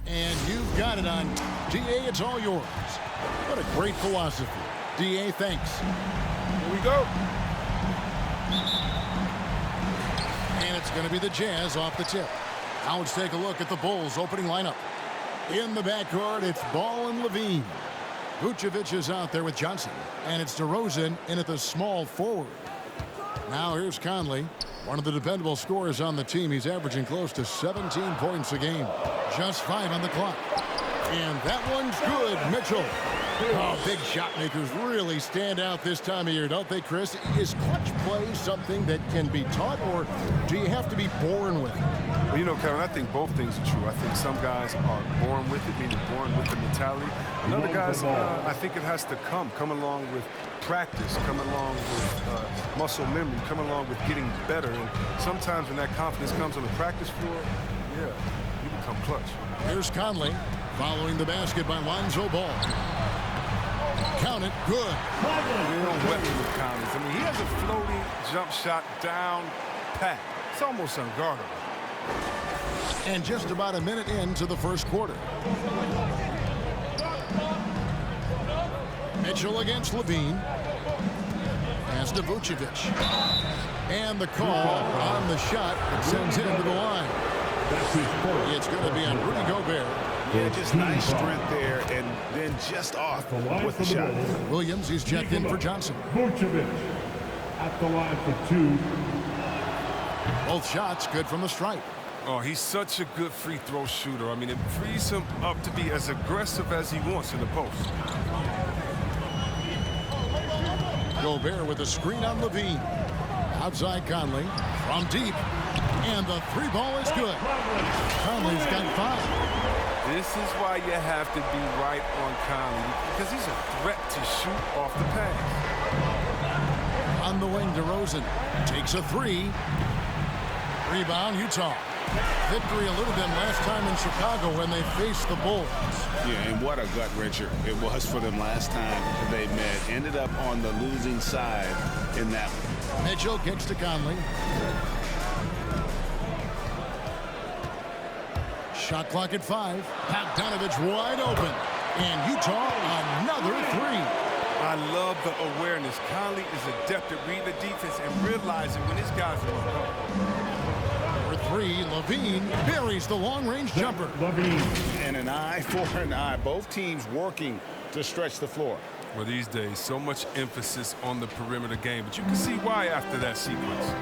And you've got it on DA. It's all yours. What a great philosophy. DA, thanks. Here we go. And it's going to be the Jazz off the tip. Now let's take a look at the Bulls' opening lineup. In the backcourt, it's Ball and Levine. Vucevic is out there with Johnson. And it's DeRozan in at the small forward. Now here's Conley, one of the dependable scorers on the team. He's averaging close to 17 points a game. Just 5 on the clock. And that one's good, Mitchell. Oh, big shot makers really stand out this time of year, don't they, Chris? Is clutch play something that can be taught, or do you have to be born with it? Well, you know, Kevin, I think both things are true. I think some guys are born with it, meaning born with the mentality. And other guys, I think it has to come along with practice, come along with muscle memory, come along with getting better. And sometimes when that confidence comes on the practice floor, yeah, you become clutch. Here's Conley following the basket by Lonzo Ball. Count it, good. Real weapon with Conley. I mean, he has a floating jump shot down pat. It's almost unguardable. And just about a minute into the first quarter. Mitchell against Levine. Pass to Vucevic. And the call on the shot that sends him to the line. It's going to be on Rudy Gobert. Yeah, just nice strength there, and then just off with the shot. Williams, he's checked in for Johnson. Vucevic at the line for 2. Both shots good from the stripe. Oh, he's such a good free throw shooter. I mean, it frees him up to be as aggressive as he wants in the post. Gobert with a screen on Levine. Outside Conley from deep. And the 3 ball is good. Conley's got 5. This is why you have to be right on Conley, because he's a threat to shoot off the pass. On the wing, DeRozan takes a 3. Rebound, Utah. Victory eluded them last time in Chicago when they faced the Bulls. Yeah, and what a gut wrencher it was for them last time they met. Ended up on the losing side in that one. Mitchell kicks to Conley. Shot clock at 5. Bogdanovich wide open. And Utah another 3. I love the awareness. Conley is adept at reading the defense and realizing when his guys are on cover. For 3, Levine buries the long-range jumper. Levine. And an eye for an eye. Both teams working to stretch the floor. Well, these days, so much emphasis on the perimeter game, but you can see why after that sequence.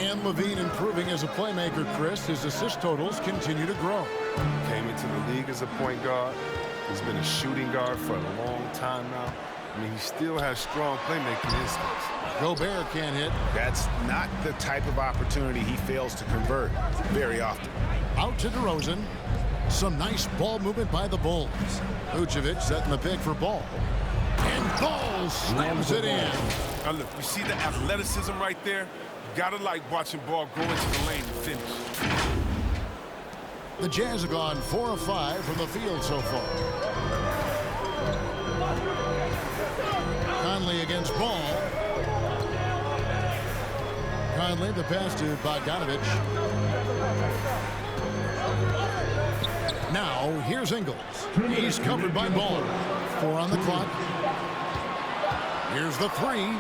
And Levine improving as a playmaker, Chris. His assist totals continue to grow. Came into the league as a point guard. He's been a shooting guard for a long time now. I mean, he still has strong playmaking instincts. Gobert can't hit. That's not the type of opportunity he fails to convert very often. Out to DeRozan. Some nice ball movement by the Bulls. Vucevic setting the pick for Ball. And Ball slams it in. Now look, you see the athleticism right there? You gotta like watching Ball go into the lane and finish. The Jazz have gone 4 of 5 from the field so far. Conley against Ball. Conley, the pass to Bogdanovich. Now, here's Ingles. He's covered by Ball. 4 on the clock. Here's the 3.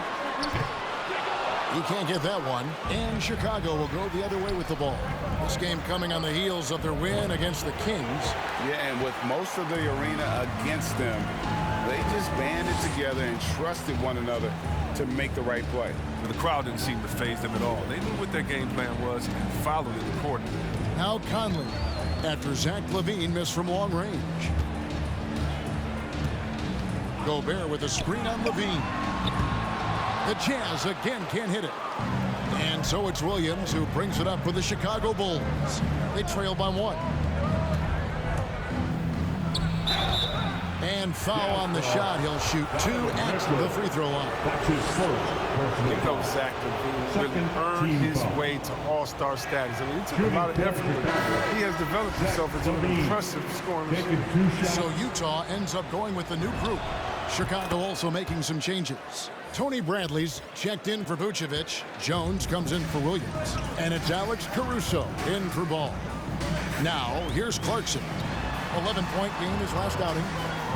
He can't get that one. And Chicago will go the other way with the ball. This game coming on the heels of their win against the Kings. Yeah, and with most of the arena against them, they just banded together and trusted one another to make the right play. The crowd didn't seem to faze them at all. They knew what their game plan was and followed it accordingly. Now Conley, after Zach LaVine missed from long range. Gobert with a screen on LaVine. The Jazz again can't hit it. And so it's Williams who brings it up for the Chicago Bulls. They trail by 1. And foul on the shot. He'll shoot 2 at the free throw line. You know Zach LaVine really earned his way to all-star status. I mean, it took a lot of effort, but he has developed himself into an impressive scoring machine. So Utah ends up going with the new group. Chicago also making some changes. Tony Bradley's checked in for Vucevic. Jones comes in for Williams. And it's Alex Caruso in for Ball. Now, here's Clarkson. 11-point game his last outing.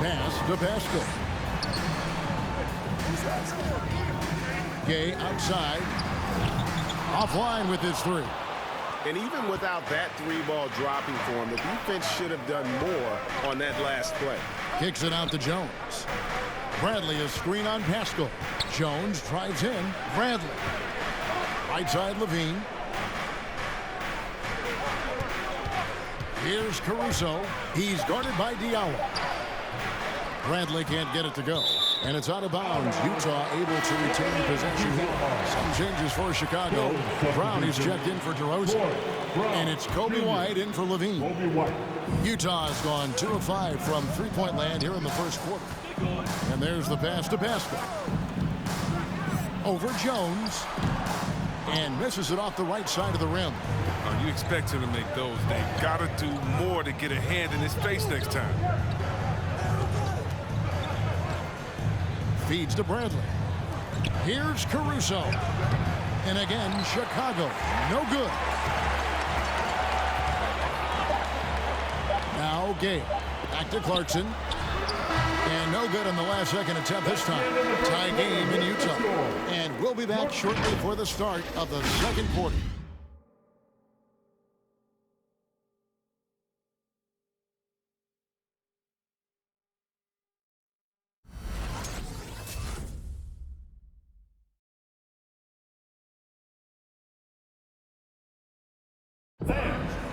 Pass to Pascal. Gay outside. Offline with his three. And even without that three ball dropping for him, the defense should have done more on that last play. Kicks it out to Jones. Bradley is screen on Pascal. Jones drives in. Bradley. Right side Levine. Here's Caruso. He's guarded by Diallo. Bradley can't get it to go. And it's out of bounds. Utah able to retain possession. Some changes for Chicago. Brown is checked in for DeRozan. And it's Kobe White in for Levine. Utah has gone 2 of 5 from three-point land here in the first quarter. And there's the pass to Pascal. Over Jones. And misses it off the right side of the rim. You expect him to make those. They got to do more to get a hand in his face next time. Feeds to Bradley. Here's Caruso. And again, Chicago. No good. Now Gay. Back to Clarkson. And no good on the last second attempt this time. Tie game in Utah. And we'll be back shortly for the start of the second quarter.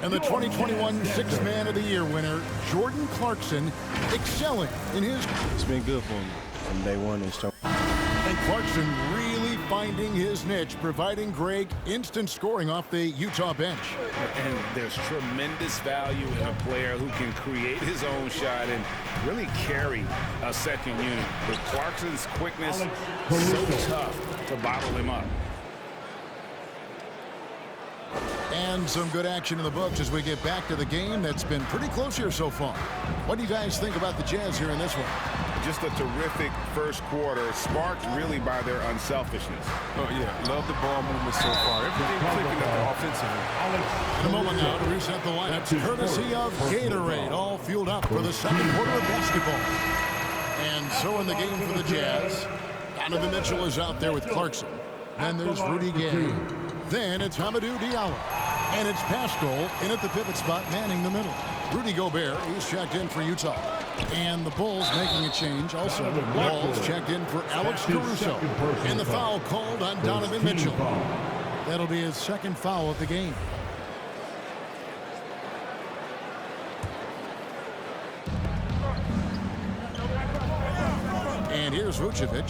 And the 2021 Sixth Man of the Year winner, Jordan Clarkson, excelling in his... It's been good for me from day one. And Clarkson really finding his niche, providing Greg instant scoring off the Utah bench. And there's tremendous value in a player who can create his own shot and really carry a second unit. With Clarkson's quickness, so tough to bottle him up. And some good action in the books as we get back to the game that's been pretty close here so far. What do you guys think about the Jazz here in this one? Just a terrific first quarter, sparked really by their unselfishness. Oh, yeah. Love the ball movement so far. Everything clicking at the offensive end. In a moment now to reset the lineups, courtesy of Gatorade, all fueled up for the second quarter of basketball. And so in the game for the Jazz, Donovan Mitchell is out there with Clarkson. Then there's Rudy Gay. Then it's Hamidou Diallo. And it's Pascal in at the pivot spot, manning the middle. Rudy Gobert, he's checked in for Utah. And the Bulls making a change also. Bulls checked in for Alex Caruso. And the foul called on Donovan Mitchell. That'll be his second foul of the game. And here's Vucevic.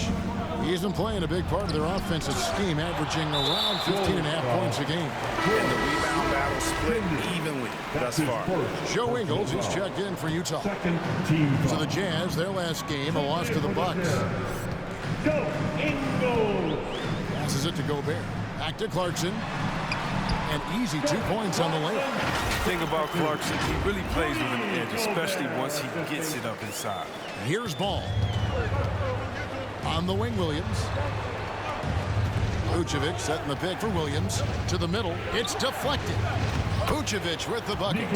He's been playing a big part of their offensive scheme, averaging around 15.5 points a game. And the rebound battle split evenly thus far. Joe Ingles, he's checked in for Utah. So the Jazz, their last game, a loss to the Bucks. Joe Ingles. Passes it to Gobert. Back to Clarkson. An easy 2 points on the layup. The thing about Clarkson, he really plays with an edge, especially once he gets it up inside. Here's Ball. On the wing, Williams. Vucevic setting the pick for Williams. To the middle. It's deflected. Vucevic with the bucket.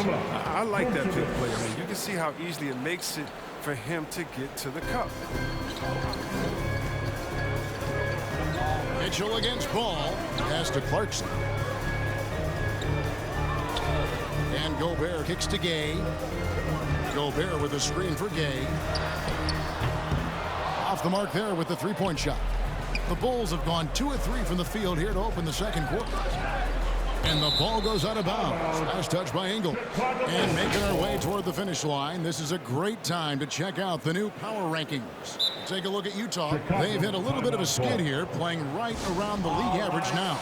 I like that big play. I mean, you can see how easily it makes it for him to get to the cup. Mitchell against Ball. Pass to Clarkson. And Gobert kicks to Gay. Gobert with a screen for Gay. Off the mark there with the three-point shot. The Bulls have gone 2 of 3 from the field here to open the second quarter. And the ball goes out of bounds. Last touch by Ingles. And making our way toward the finish line, this is a great time to check out the new power rankings. Take a look at Utah. They've hit a little bit of a skid here, playing right around the league average now.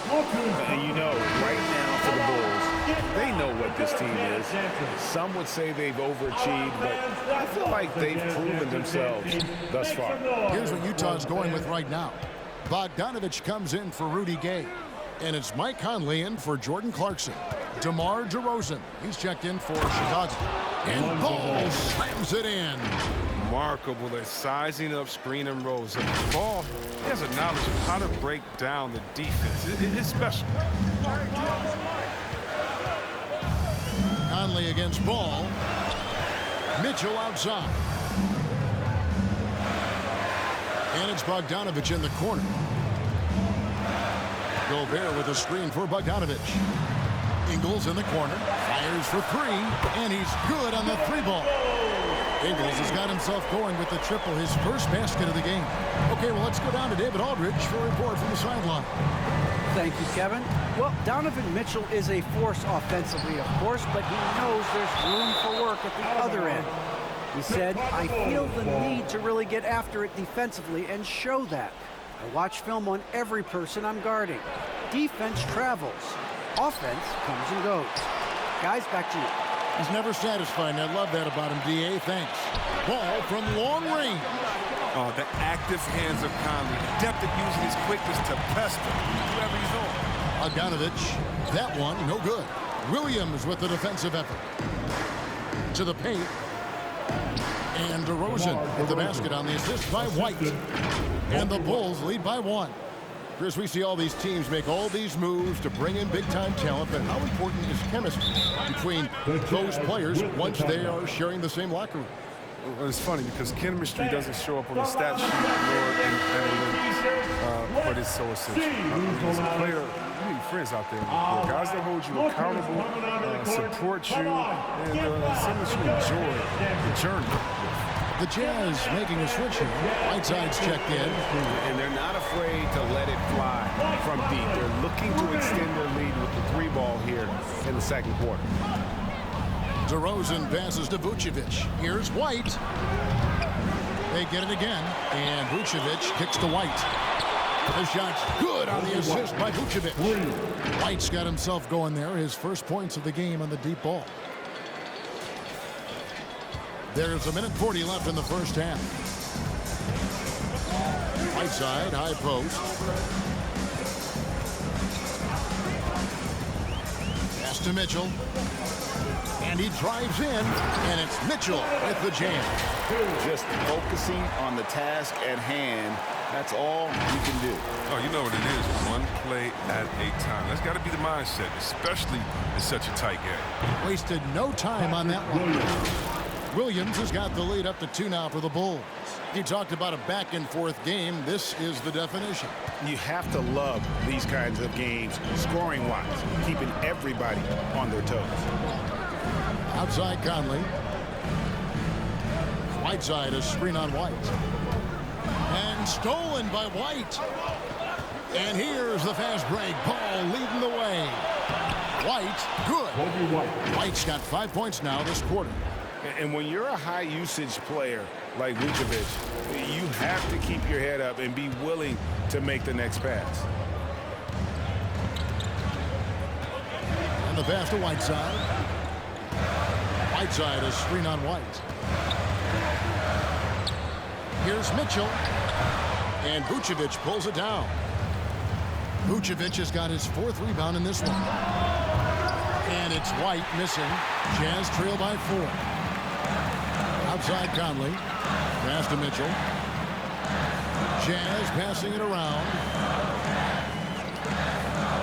And you know, right now for the Bulls, they know what this team is. Some would say they've overachieved, but I feel like they've proven themselves thus far. Here's what Utah's going with right now. Bogdanovich comes in for Rudy Gay. And it's Mike Conley in for Jordan Clarkson. DeMar DeRozan, he's checked in for Chicago. And Ball slams it in. remarkable at sizing up screen and rolls. The ball, he has a knowledge of how to break down the defense. It's special. Conley against Ball. Mitchell outside. And it's Bogdanovich in the corner. Gobert with a screen for Bogdanovich. Ingles in the corner. Fires for three. And he's good on the three ball. Ingles has got himself going with the triple, his first basket of the game. Okay, well, let's go down to David Aldridge for a report from the sideline. Thank you, Kevin. Well, Donovan Mitchell is a force offensively, of course, but he knows there's room for work at the other end. He said, I feel the need to really get after it defensively and show that. I watch film on every person I'm guarding. Defense travels. Offense comes and goes. Guys, back to you. He's never satisfied, and I love that about him, D.A. Thanks. Ball from long range. Oh, the active hands of Conley. Depth at using his quickness to pester whoever he's on. Bogdanovich, that one, no good. Williams with the defensive effort. To the paint. And DeRozan with the basket on the assist by White. And the Bulls lead by one. Chris, we see all these teams make all these moves to bring in big-time talent, but how important is chemistry between those players once they are sharing the same locker room? Well, it's funny because chemistry doesn't show up on the stat sheet nor in analytics, but it's so essential. As a player, you need friends out there. Guys that hold you accountable, support you, and someone you enjoy the journey. The Jazz making a switch here. Whiteside's checked in. And they're not afraid to let it fly from deep. They're looking to extend their lead with the three ball here in the second quarter. DeRozan passes to Vucevic. Here's White. They get it again. And Vucevic kicks to White. The shot's good on the assist by Vucevic. White's got himself going there. His first points of the game on the deep ball. There's a minute 40 left in the first half. Whiteside, high post. Pass to Mitchell. And he drives in, and it's Mitchell with the jam. Just focusing on the task at hand. That's all you can do. Oh, you know what it is. One play at a time. That's got to be the mindset, especially in such a tight game. Wasted no time on that one. Williams has got the lead up to 2 now for the Bulls. You talked about a back-and-forth game. This is the definition. You have to love these kinds of games, scoring-wise, keeping everybody on their toes. Outside Conley. Whiteside, a screen on White. And stolen by White. And here's the fast break. Ball leading the way. White, good. White's got 5 points now this quarter. And when you're a high-usage player like Vucevic, you have to keep your head up and be willing to make the next pass. And the pass to Whiteside. Whiteside, a screen on White. Here's Mitchell. And Vucevic pulls it down. Vucevic has got his 4th rebound in this one. And it's White missing. Jazz trail by 4. Outside Conley. Pass to Mitchell. Jazz passing it around.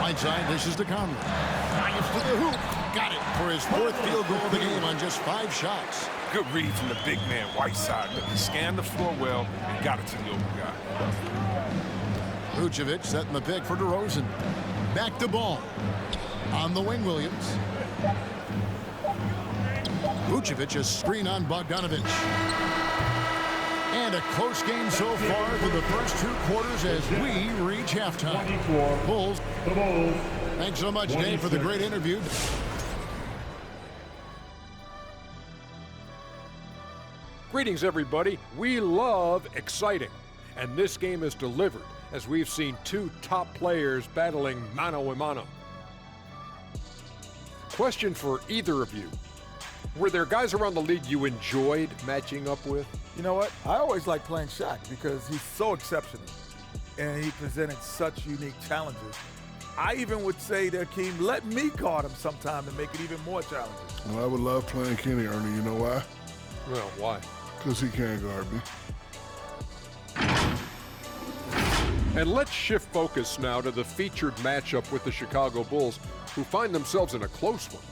Whiteside dishes to Conley. Drives to the hoop. Got it for his 4th field goal of the game on just 5 shots. Good read from the big man, Whiteside. He scanned the floor well and got it to the open guy. Vucevic setting the pick for DeRozan. Back to Ball. On the wing, Williams. Vucevic, a screen on Bogdanovich. And a close game so far for the first 2 quarters as we reach halftime. Bulls. Thanks so much, Dave, for the great interview. Greetings, everybody. We love exciting, and this game is delivered as we've seen 2 top players battling mano a mano. Question for either of you. Were there guys around the league you enjoyed matching up with? You know what? I always like playing Shaq because he's so exceptional, and he presented such unique challenges. I even would say that Akeem, let me guard him sometime to make it even more challenging. Well, I would love playing Kenny, Ernie. You know why? Well, why? Because he can't guard me. And let's shift focus now to the featured matchup with the Chicago Bulls, who find themselves in a close one.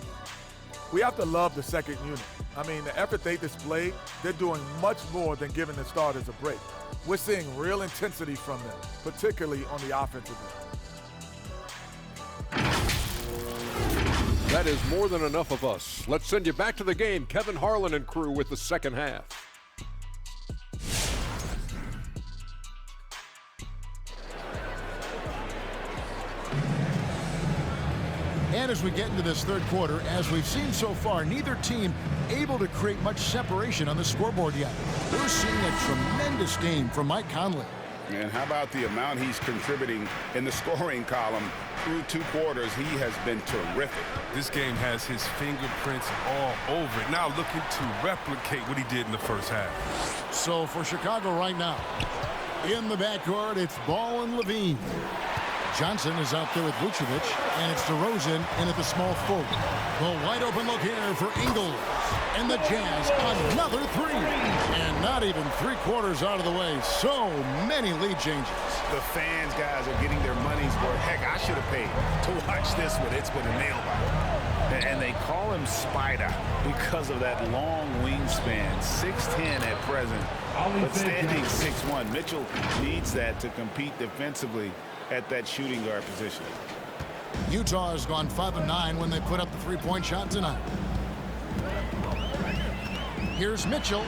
We have to love the second unit. I mean, the effort they displayed, they're doing much more than giving the starters a break. We're seeing real intensity from them, particularly on the offensive end. That is more than enough of us. Let's send you back to the game. Kevin Harlan and crew with the second half. And as we get into this third quarter, as we've seen so far, neither team able to create much separation on the scoreboard yet. We're seeing a tremendous game from Mike Conley. And how about the amount he's contributing in the scoring column through 2 quarters? He has been terrific. This game has his fingerprints all over it. Now looking to replicate what he did in the first half. So for Chicago right now, in the backcourt, it's Ball and Levine. Johnson is out there with Vucevic, and it's DeRozan in at the small forward. The wide open look here for Ingles. And the Jazz, another 3. And not even 3/4 out of the way. So many lead changes. The fans, guys, are getting their money's worth. Heck, I should have paid to watch this one. It's been a nail biter. And they call him Spider because of that long wingspan, 6'10" at present, but standing 6'1". Mitchell needs that to compete defensively at that shooting guard position. Utah has gone 5 of 9 when they put up the 3-point shot tonight. Here's Mitchell.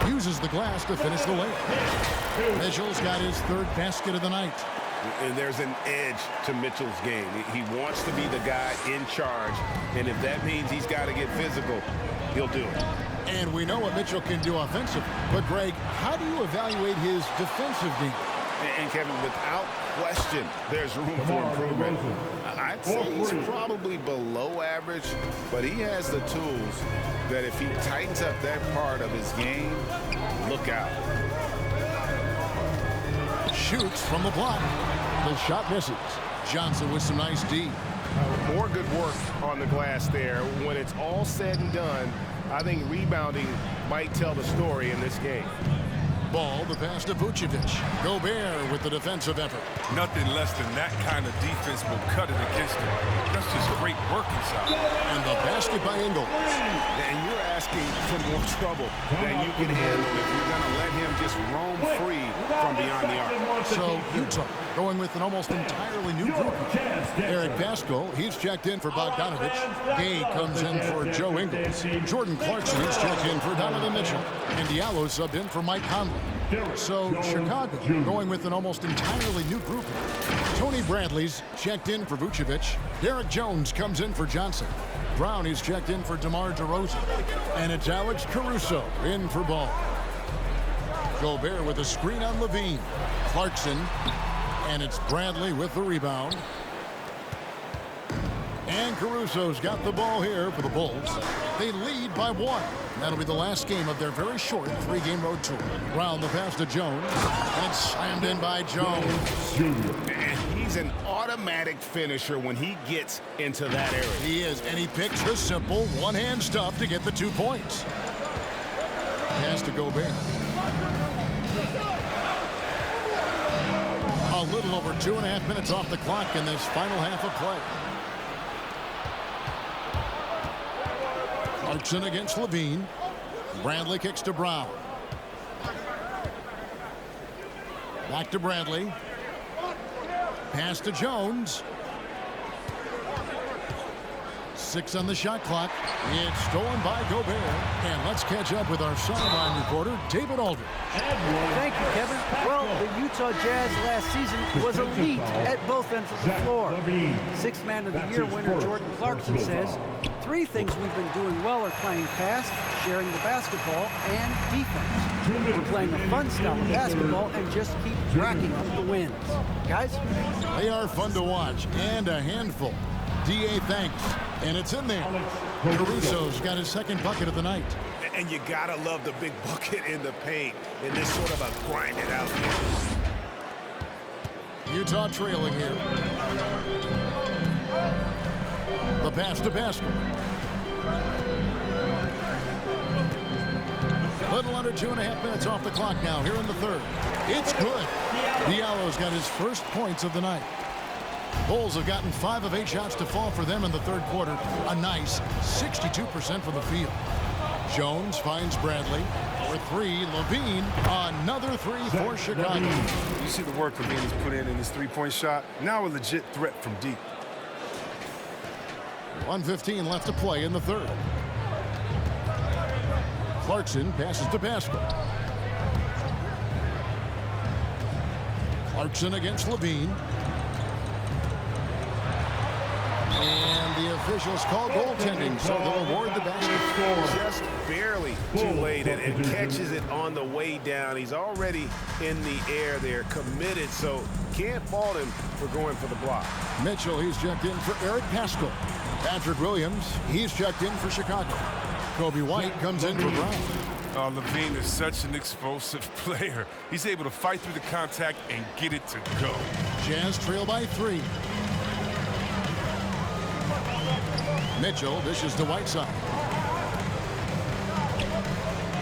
Uses the glass to finish the layup. Mitchell's got his 3rd basket of the night. And there's an edge to Mitchell's game. He wants to be the guy in charge, and if that means he's got to get physical, he'll do it. And we know what Mitchell can do offensively. But, Greg, how do you evaluate his defensive game? And Kevin, without question, there's room for improvement. I'd say he's probably below average, but he has the tools that if he tightens up that part of his game, look out. Shoots from the block. The shot misses. Johnson with some nice D. More good work on the glass there. When it's all said and done, I think rebounding might tell the story in this game. Ball, the pass to Vucevic. Gobert with the defensive effort. Nothing less than that kind of defense will cut it against him. That's just great work inside. And the basket by Ingles. And you're asking for more trouble than you can handle if you're going to let him just roam free from beyond the arc. So Utah going with an almost entirely new group. Eric Pascal, he's checked in for Bogdanovich. Gay comes in for Joe Ingles. Jordan Clarkson is checked in for Donovan Mitchell. And Diallo subbed in for Mike Conley. So Chicago going with an almost entirely new group. Tony Bradley's checked in for Vucevic. Derek Jones comes in for Johnson. Brown is checked in for DeMar DeRozan. And it's Alex Caruso in for Ball. Gobert with a screen on Levine. Clarkson. And it's Bradley with the rebound. And Caruso's got the ball here for the Bulls. They lead by 1. That'll be the last game of their very short 3-game road tour. Brown the pass to Jones. And slammed in by Jones. And he's an automatic finisher when he gets into that area. He is, and he picks the simple one-hand stuff to get the 2 points. Pass to Gobert. A little over 2.5 minutes off the clock in this final half of play. Clarkson against Levine. Bradley kicks to Brown. Back to Bradley. Pass to Jones. 6 on the shot clock. It's stolen by Gobert. And let's catch up with our sideline reporter, David Aldridge. Thank you, Kevin. Well, the Utah Jazz last season was elite at both ends of the floor. Sixth Man of the Year winner Jordan Clarkson says, 3 things we've been doing well are playing fast, sharing the basketball, and defense. We're playing a fun style of basketball and just keep racking up the wins. Guys? They are fun to watch and a handful. D.A. thanks. And it's in there. Caruso's got his 2nd bucket of the night. And you gotta love the big bucket in the paint in this sort of a grinded out game. Utah trailing here. The pass to Pascal. Little under 2.5 minutes off the clock now here in the third. It's good. Diallo's got his first points of the night. Bulls have gotten 5 of 8 shots to fall for them in the third quarter. A nice 62% from the field. Jones finds Bradley. For 3, Levine. Another 3 for Chicago. You see the work Levine has put in his three-point shot. Now a legit threat from deep. 1:15 left to play in the third. Clarkson passes to Pascal. Clarkson against Levine. And the officials call goaltending, so they'll award the basket. Just barely too late and catches it on the way down. He's already in the air there, committed, so can't fault him for going for the block. Mitchell, he's checked in for Eric Pascal. Patrick Williams, he's checked in for Chicago. Kobe White comes in for Brown. Levine is such an explosive player. He's able to fight through the contact and get it to go. Jazz trail by 3. Mitchell dishes to Whiteside.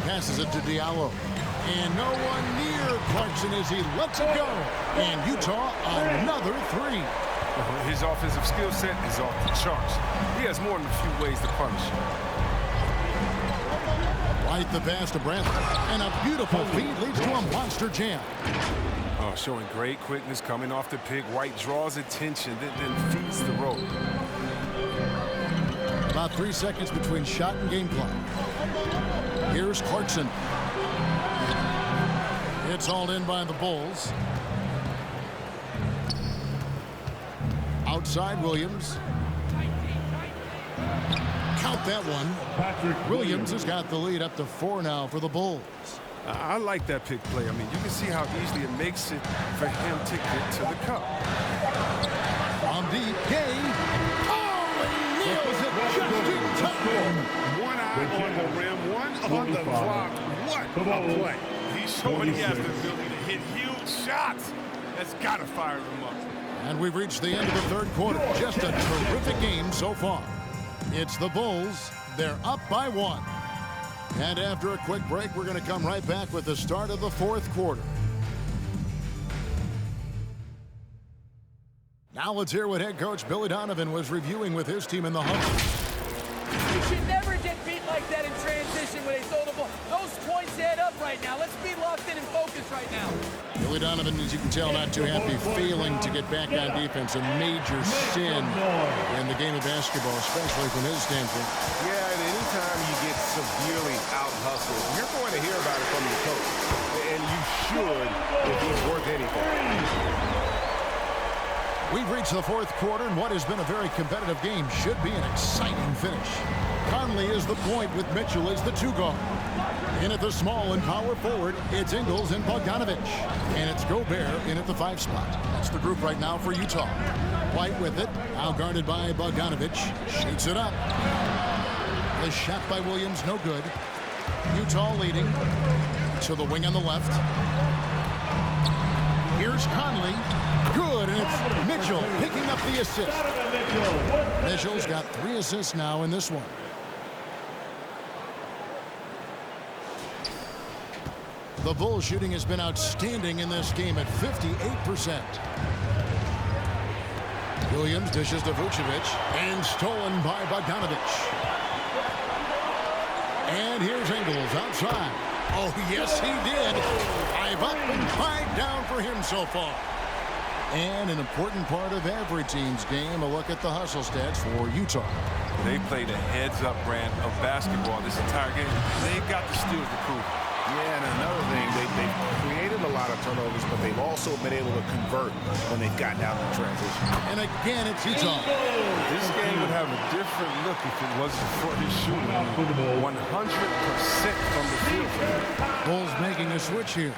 Passes it to Diallo. And no one near Clarkson as he lets it go. And Utah, another 3. His offensive skill set is off the charts. He has more than a few ways to punish. White the pass to Bradley. And a beautiful feed leads to a monster jam. Showing great quickness coming off the pick. White draws attention, then feeds the rope. About 3 seconds between shot and game clock. Here's Clarkson. It's hauled in by the Bulls. Outside Williams. Count that one. Williams has got the lead up to 4 now for the Bulls. I like that pick play. I mean, you can see how easily it makes it for him to get to the cup. On deep, Gay. Nails it just in time. One eye on the rim, one on the block. What a play. He's showing he has the ability to hit huge shots. That's got to fire him up. And we've reached the end of the third quarter. Just a terrific game so far. It's the Bulls. They're up by 1. And after a quick break, we're going to come right back with the start of the fourth quarter. Now let's hear what head coach Billy Donovan was reviewing with his team in the huddle. You should never get beat like that in transition when they throw the ball. Those points add up right now. Let's be locked in and focused right now. Billy Donovan, as you can tell, not too happy, failing to get back on defense. A major sin in the game of basketball, especially from his standpoint. Yeah, and anytime you get severely out-hustled, you're going to hear about it from your coach. And you should if he's worth anything. We've reached the fourth quarter, and what has been a very competitive game should be an exciting finish. Conley is the point with Mitchell as the 2 guard. In at the small and power forward, it's Ingles and Bogdanovich. And it's Gobert in at the 5 spot. That's the group right now for Utah. White with it, now guarded by Bogdanovich. Shoots it up. The shot by Williams, no good. Utah leading to the wing on the left. Here's Conley. Good, and it's Mitchell picking up the assist. Mitchell's got 3 assists now in this one. The Bulls shooting has been outstanding in this game at 58%. Williams dishes to Vucevic, and stolen by Bogdanovich. And here's Ingles outside. Oh, yes, he did. 5 up and 5 down for him so far. And an important part of every team's game, a look at the hustle stats for Utah. They played a heads-up brand of basketball this entire game. They've got the steals to prove. Yeah, and another thing, they've created a lot of turnovers, but they've also been able to convert when they've gotten out in transition. And again, it's Utah. This game would have a different look if it wasn't for his shooting. 100% from the field. Bulls making a switch here.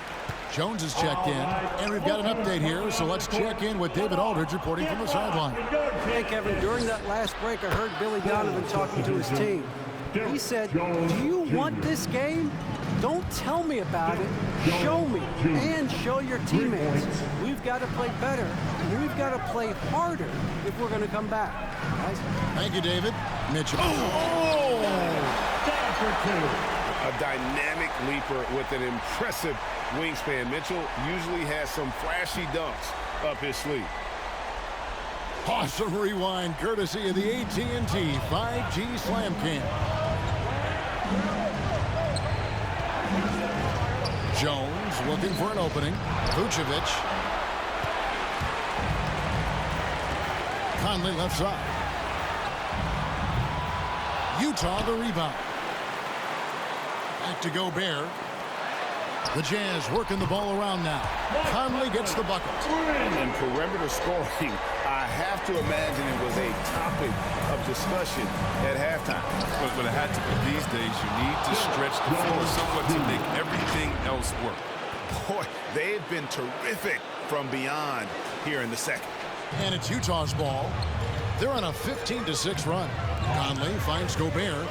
Jones is checked in, and we've got an update here, so let's check in with David Aldridge reporting from the sideline. Hey, Kevin, during that last break, I heard Billy Donovan talking to his team. He said, do you want this game? Don't tell me about it. Show me and show your teammates. We've got to play better, and we've got to play harder if we're going to come back. Guys? Thank you, David. Mitchell. Down for 2. a dynamic leaper with an impressive wingspan. Mitchell usually has some flashy dunks up his sleeve. Awesome rewind courtesy of the AT&T 5G Slam Cam. Jones looking for an opening. Vucevic. Conley left side. Utah the rebound. Back to Gobert. The Jazz working the ball around now. Conley gets the bucket. And perimeter scoring, I have to imagine it was a topic of discussion at halftime. But it had to be these days. You need to stretch the floor somewhat to make everything else work. Boy, they've been terrific from beyond here in the second. And it's Utah's ball. They're on a 15-6 run. Conley finds Gobert.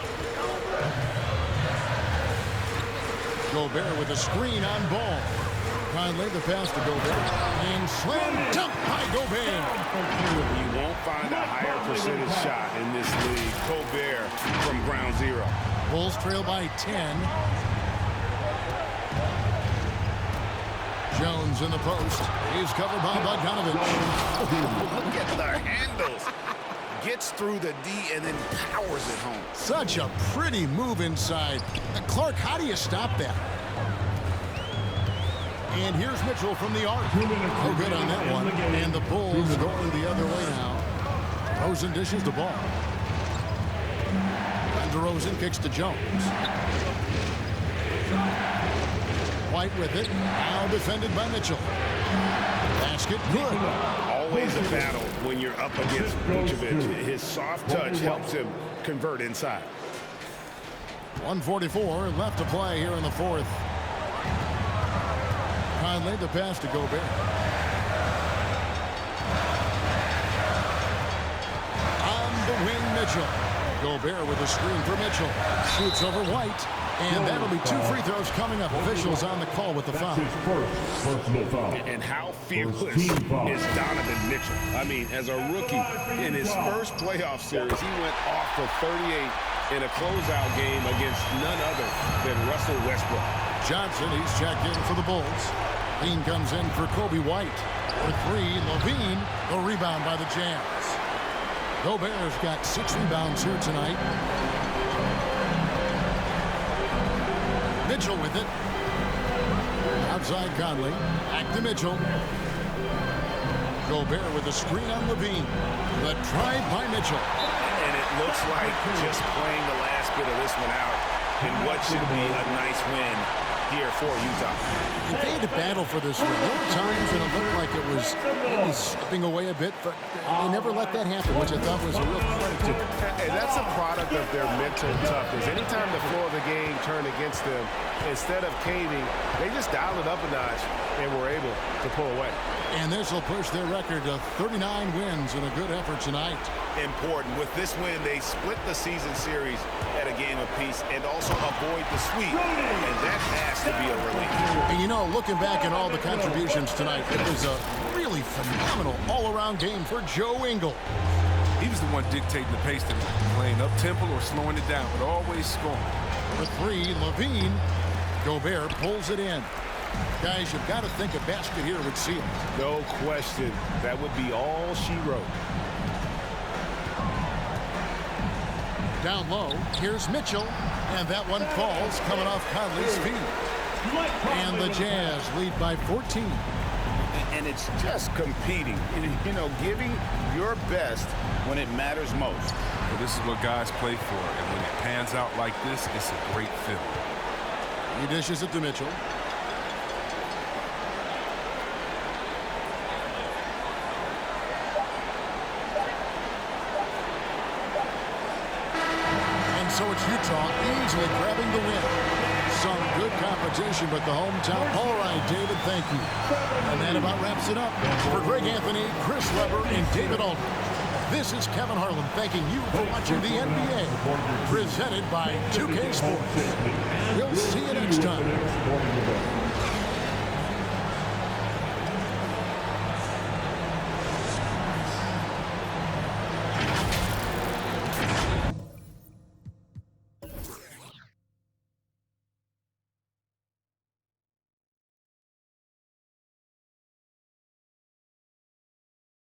Gobert with a screen on ball. Conley the pass to Gobert. And slam dunk by Gobert. You won't find a higher percentage shot in this league. Gobert from ground zero. Bulls trail by 10. Jones in the post. He's covered by Bogdanovich. Look at the handles. Gets through the D and then powers it home. Such a pretty move inside. Clark, how do you stop that? And here's Mitchell from the arc. Oh, good on that one. And the Bulls going the other way now. Rosen dishes the ball. And DeRozan kicks to Jones. White with it. Now defended by Mitchell. Basket good. Always a battle when you're up against Vucevic. His soft touch helps him convert inside. 1:44 left to play here in the fourth. Conley the pass to Gobert. On the wing, Mitchell. Gobert with a screen for Mitchell. Shoots over White. And that'll be 2 free throws coming up. Officials on the call with the foul. And how fearless is Donovan Mitchell? I mean, as a rookie, in his first playoff series, he went off for 38 in a closeout game against none other than Russell Westbrook. Johnson, he's checked in for the Bulls. Levine comes in for Kobe White. For 3, Levine, the rebound by the Jazz. Gobert's got 6 rebounds here tonight. Mitchell with it. Outside Conley. Back to Mitchell. Gobert with a screen on Levine. The drive by Mitchell. And it looks like just playing the last bit of this one out in what should be a nice win here for Utah. They had to battle for this win. There were times when it looked like it was maybe slipping away a bit, but they never let that happen, which I thought was a real credit to them. And that's a product of their mental toughness. Anytime the floor of the game turned against them, instead of caving, they just dialed it up a notch and were able to pull away. And this will push their record to 39 wins in a good effort tonight. Important. With this win, they split the season series at a game apiece and also avoid the sweep. And that has to be a relief. And you know, looking back at all the contributions tonight, it was a really phenomenal all-around game for Joe Ingles. He was the one dictating the pace tonight, playing up-tempo or slowing it down, but always scoring. For 3, Levine. Gobert pulls it in. Guys, you've got to think a basket here would seal it. No question. That would be all she wrote. Down low, here's Mitchell. And that one falls, coming off Conley's feet. And the Jazz lead by 14. And it's just competing. You know, giving your best when it matters most. Well, this is what guys play for. And when it pans out like this, it's a great feeling. He dishes it to Mitchell. So it's Utah easily grabbing the win. Some good competition, but the hometown. All right, David, thank you. And that about wraps it up. For Greg Anthony, Chris Webber, and David Aldridge, this is Kevin Harlan thanking you for watching the NBA, presented by 2K Sports. We'll see you next time.